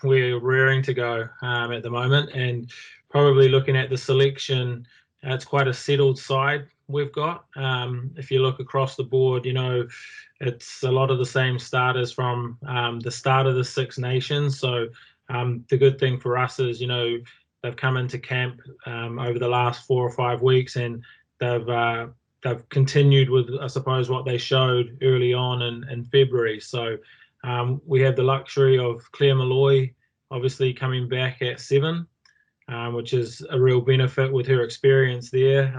we're raring to go at the moment, and probably looking at the selection, it's quite a settled side we've got. If you look across the board, it's a lot of the same starters from the start of the Six Nations. So the good thing for us is, they've come into camp over the last 4 or 5 weeks, and they've continued with, I suppose, what they showed early on in February. So we have the luxury of Claire Malloy obviously coming back at 7, which is a real benefit with her experience there.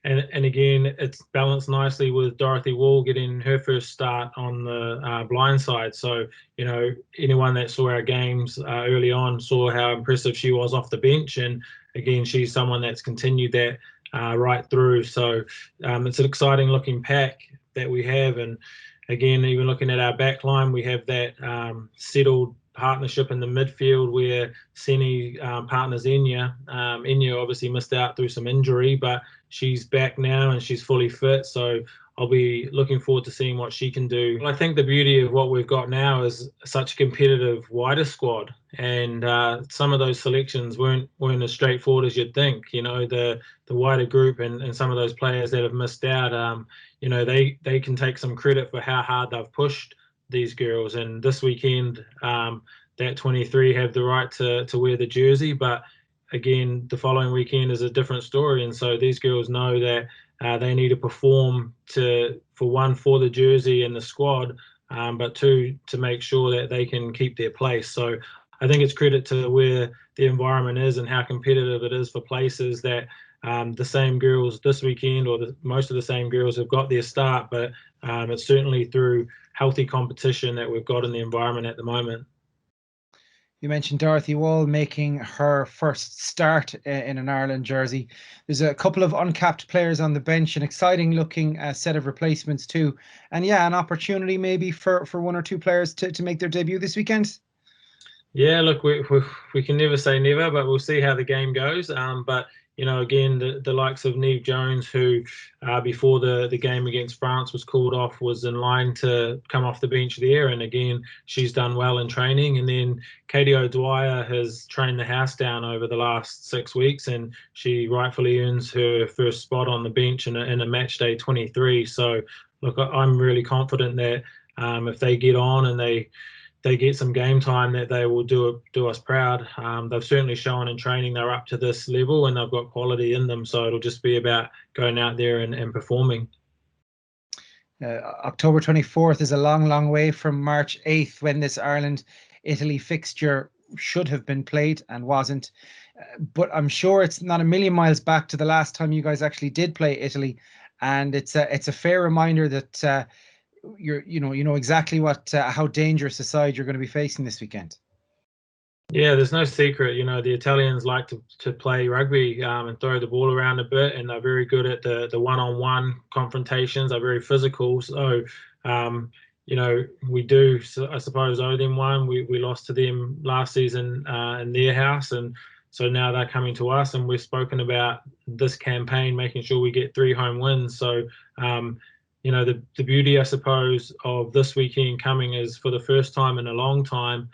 And again, it's balanced nicely with Dorothy Wall getting her first start on the blind side. So, anyone that saw our games early on saw how impressive she was off the bench. And again, she's someone that's continued that right through. So it's an exciting looking pack that we have. And again, even looking at our back line, we have that settled partnership in the midfield where Seni partners Enya. Enya obviously missed out through some injury, but she's back now and she's fully fit. So I'll be looking forward to seeing what she can do. I think the beauty of what we've got now is such a competitive wider squad, and some of those selections weren't as straightforward as you'd think. The wider group and some of those players that have missed out, they can take some credit for how hard they've pushed these girls. And this weekend, that 23 have the right to wear the jersey, but again, the following weekend is a different story. And so these girls know that they need to perform for the jersey and the squad, but two, to make sure that they can keep their place. So I think it's credit to where the environment is and how competitive it is for places that the same girls this weekend, or most of the same girls, have got their start, but it's certainly through healthy competition that we've got in the environment at the moment. You mentioned Dorothy Wall making her first start in an Ireland jersey. There's a couple of uncapped players on the bench, an exciting looking set of replacements too. And yeah, an opportunity maybe for one or two players to make their debut this weekend. Yeah, look, we can never say never, but we'll see how the game goes. But again, the likes of Neve Jones, who before the game against France was called off, was in line to come off the bench there, and again, she's done well in training. And then Katie O'Dwyer has trained the house down over the last 6 weeks, and she rightfully earns her first spot on the bench in a match day 23. So, look, I'm really confident that if they get on and they get some game time, that they will do us proud. They've certainly shown in training they're up to this level and they've got quality in them. So it'll just be about going out there and performing. October 24th is a long way from March 8th, when this Ireland-Italy fixture should have been played and wasn't. But I'm sure it's not a million miles back to the last time you guys actually did play Italy. And it's a fair reminder that you know exactly how dangerous a side you're going to be facing this weekend. Yeah, there's no secret. The Italians like to play rugby and throw the ball around a bit, and they're very good at the one-on-one confrontations. They're very physical. So, we do, I suppose, owe them one. We lost to them last season in their house, and so now they're coming to us, and we've spoken about this campaign, making sure we get 3 home wins. So, the beauty, I suppose, of this weekend coming is, for the first time in a long time,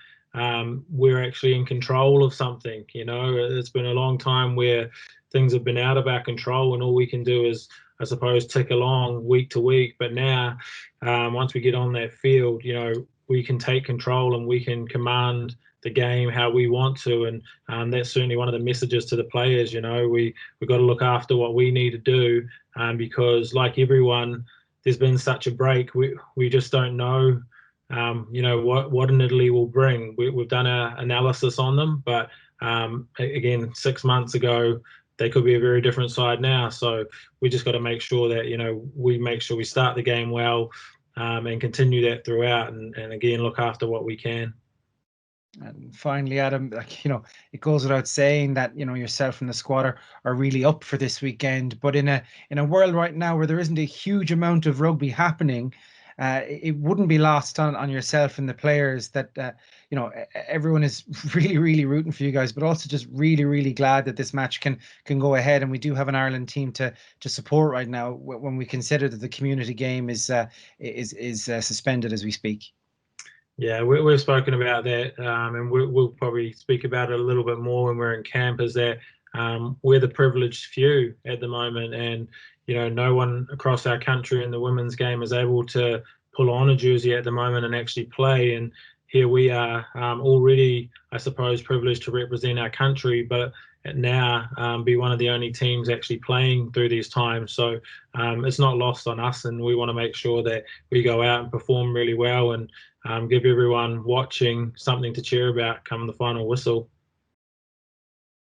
we're actually in control of something. It's been a long time where things have been out of our control, and all we can do is, I suppose, tick along week to week. But now, once we get on that field, we can take control and we can command the game how we want to. And that's certainly one of the messages to the players. We've got to look after what we need to do, because like everyone, there's been such a break. We just don't know, what in Italy will bring. We've done our analysis on them, but again, 6 months ago, they could be a very different side now. So we just got to make sure that, we make sure we start the game well, and continue that throughout, and again, look after what we can. And finally, Adam, it goes without saying that yourself and the squad are really up for this weekend. But in a world right now where there isn't a huge amount of rugby happening, it wouldn't be lost on yourself and the players that everyone is really, really rooting for you guys, but also just really, really glad that this match can go ahead. And we do have an Ireland team to support right now, when we consider that the community game is suspended as we speak. Yeah, we've spoken about that, and we'll probably speak about it a little bit more when we're in camp. Is that we're the privileged few at the moment, and no one across our country in the women's game is able to pull on a jersey at the moment and actually play. And here we are, already, I suppose, privileged to represent our country, but now be one of the only teams actually playing through these times. So it's not lost on us, and we want to make sure that we go out and perform really well and give everyone watching something to cheer about come the final whistle.